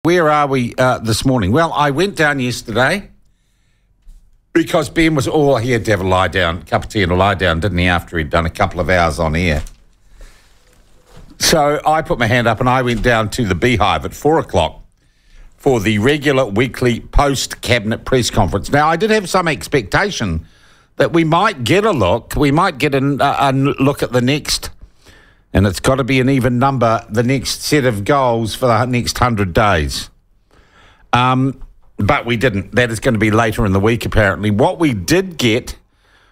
Where are we this morning? Well, I went down yesterday because Ben was, he had to have a lie down, cup of tea and a lie down, didn't he, after he'd done a couple of hours on air. So I put my hand up and I went down to the Beehive at 4 o'clock for the regular weekly post-cabinet press conference. Now, I did have some expectation that we might get a look. We might get a look at the next, and it's got to be an even number, the next set of goals for the next 100 days. But we didn't. That is going to be later in the week, apparently. What we did get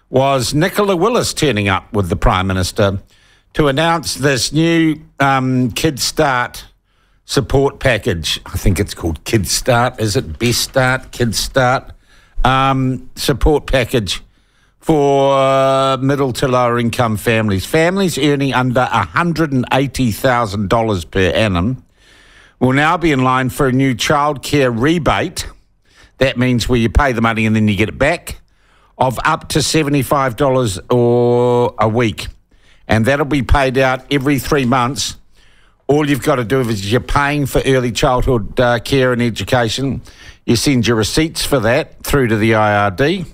was Nicola Willis turning up with the Prime Minister to announce this new Kid Start support package. I think it's called Kid Start. Is it Best Start? Kid Start support package for middle to lower income families. Families earning under $180,000 per annum will now be in line for a new childcare rebate. That means where you pay the money and then you get it back, of up to $75 or a week. And that'll be paid out every 3 months. All you've got to do is you're paying for early childhood care and education. You send your receipts for that through to the IRD,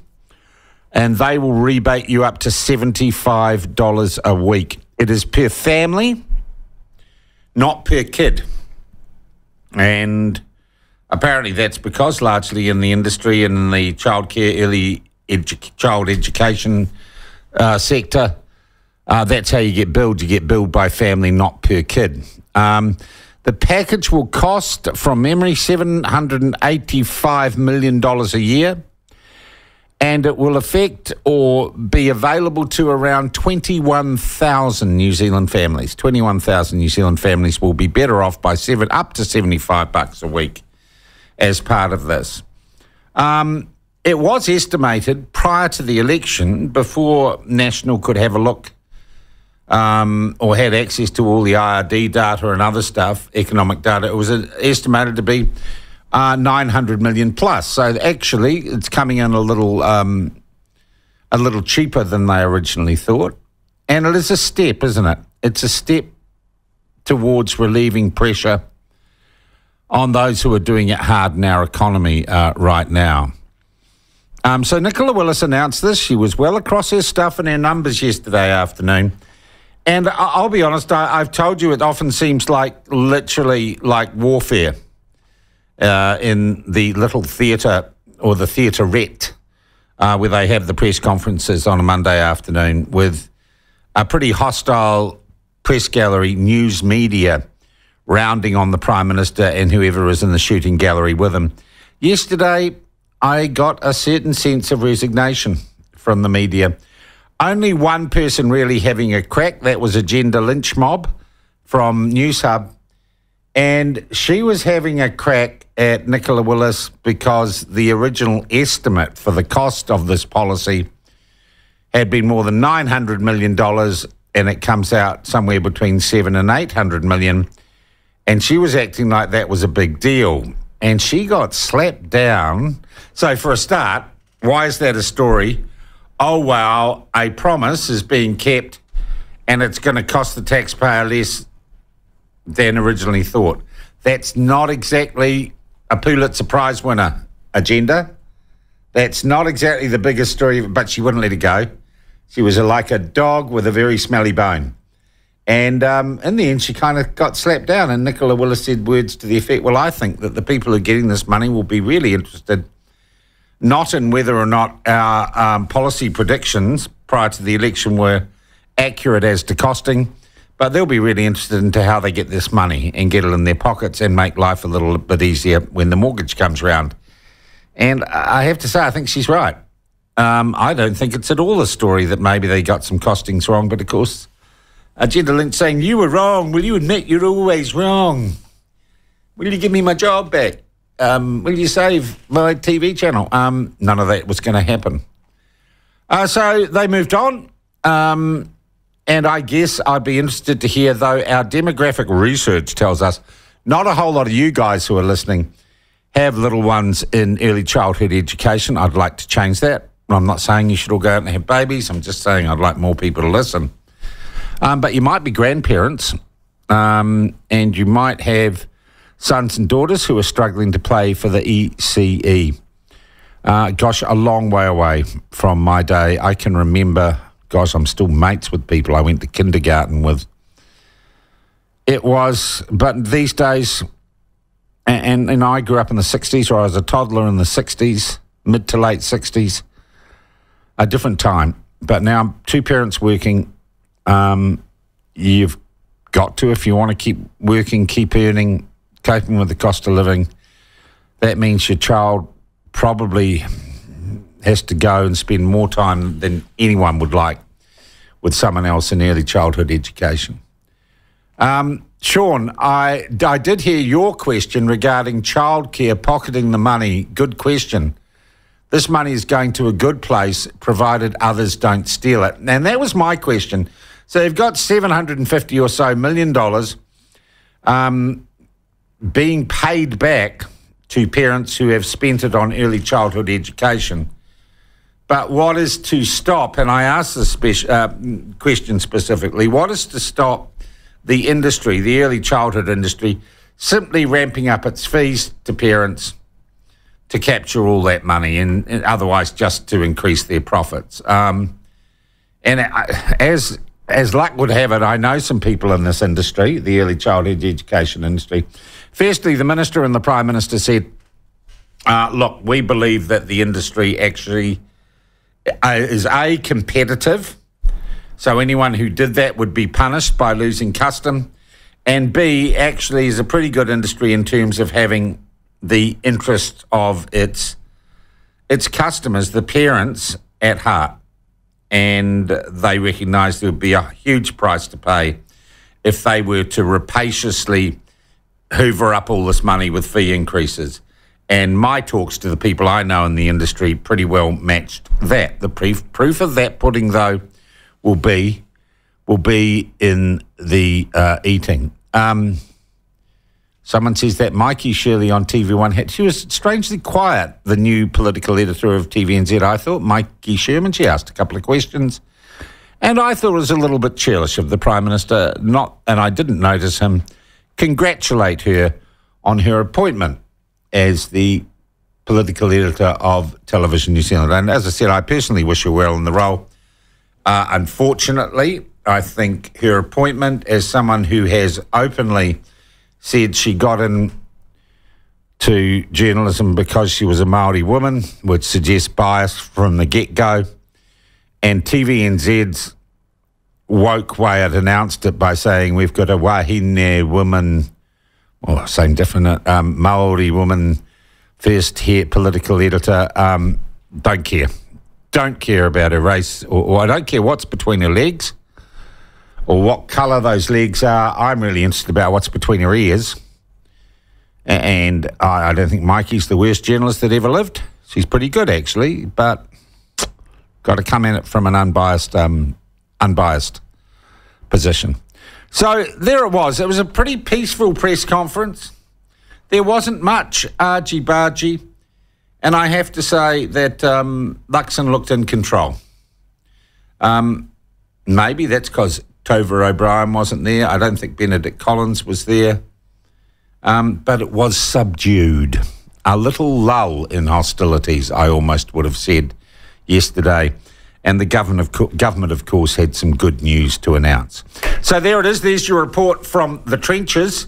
and they will rebate you up to $75 a week. It is per family, not per kid. And apparently that's because largely in the industry and in the childcare, early child education sector, that's how you get billed. You get billed by family, not per kid. The package will cost, from memory, $785 million a year, and it will affect or be available to around 21,000 New Zealand families. 21,000 New Zealand families will be better off by up to $75 a week as part of this. It was estimated prior to the election, before National could have a look or had access to all the IRD data and other stuff, economic data, it was estimated to be 900 million plus. So actually, it's coming in a little cheaper than they originally thought. And it is a step, isn't it? It's a step towards relieving pressure on those who are doing it hard in our economy right now. So Nicola Willis announced this. She was well across her stuff and her numbers yesterday afternoon. And I'll be honest, I've told you it often seems like literally like warfare in the little theatre or the theatrette where they have the press conferences on a Monday afternoon with a pretty hostile press gallery, news media, rounding on the Prime Minister and whoever is in the shooting gallery with him. Yesterday, I got a certain sense of resignation from the media. Only one person really having a crack, that was Agenda Lynch Mob from News Hub, and she was having a crack at Nicola Willis because the original estimate for the cost of this policy had been more than $900 million, and it comes out somewhere between $700 and $800 million, and she was acting like that was a big deal, and she got slapped down. So for a start, why is that a story? Oh, wow, a promise is being kept and it's going to cost the taxpayer less than originally thought. That's not exactly a Pulitzer Prize winner agenda. That's not exactly the biggest story, but she wouldn't let it go. She was like a dog with a very smelly bone. And in the end, she kind of got slapped down, and Nicola Willis said words to the effect, well, I think that the people who are getting this money will be really interested not in whether or not our policy predictions prior to the election were accurate as to costing, but they'll be really interested into how they get this money and get it in their pockets and make life a little bit easier when the mortgage comes round. And I have to say, I think she's right. I don't think it's at all a story that maybe they got some costings wrong, but of course, Agenda Lynch saying, you were wrong. Will you admit you're always wrong? Will you give me my job back? Will you save my TV channel? None of that was going to happen. So they moved on. And I guess I'd be interested to hear, though, our demographic research tells us not a whole lot of you guys who are listening have little ones in early childhood education. I'd like to change that. I'm not saying you should all go out and have babies. I'm just saying I'd like more people to listen. But you might be grandparents, and you might have sons and daughters who are struggling to pay for the ECE. Gosh, a long way away from my day. I can remember, gosh, I'm still mates with people I went to kindergarten with. But these days, and I grew up in the 60s, or I was a toddler in the 60s, mid to late 60s, a different time. But now, two parents working, you've got to, if you want to keep working, keep earning, coping with the cost of living, that means your child probably has to go and spend more time than anyone would like with someone else in early childhood education. Sean, I did hear your question regarding childcare pocketing the money. Good question. This money is going to a good place provided others don't steal it. And that was my question. So you've got $750 or so million being paid back to parents who have spent it on early childhood education. But what is to stop, and I asked this question specifically, what is to stop the industry, the early childhood industry, simply ramping up its fees to parents to capture all that money and otherwise just to increase their profits? As luck would have it, I know some people in this industry, the early childhood education industry. Firstly, the Minister and the Prime Minister said, look, we believe that the industry actually is A, competitive, so anyone who did that would be punished by losing custom, and B, actually is a pretty good industry in terms of having the interest of its customers, the parents, at heart. And they recognise there would be a huge price to pay if they were to rapaciously hoover up all this money with fee increases. And my talks to the people I know in the industry pretty well matched that. The proof of that pudding, though, will be in the eating. Someone says that Mikey Shirley on TV1 she was strangely quiet, the new political editor of TVNZ. I thought Mikey Sherman, she asked a couple of questions, and I thought it was a little bit churlish of the Prime Minister, and I didn't notice him congratulate her on her appointment as the political editor of Television New Zealand. And as I said, I personally wish her well in the role. Unfortunately, I think her appointment as someone who has openly said she got into journalism because she was a Māori woman, which suggests bias from the get-go. And TVNZ's woke way it announced it by saying we've got a wahine woman, or same different, Māori woman, first here political editor. Don't care. Don't care about her race, or I don't care what's between her legs or what colour those legs are. I'm really interested about what's between her ears. And I don't think Mikey's the worst journalist that ever lived. She's pretty good, actually, but got to come in it from an unbiased position. So there it was. It was a pretty peaceful press conference. There wasn't much argy-bargy, and I have to say that Luxon looked in control. Maybe that's because Tova O'Brien wasn't there. I don't think Benedict Collins was there. But it was subdued. A little lull in hostilities, I almost would have said yesterday. And the government, of course, had some good news to announce. So there it is. There's your report from the trenches.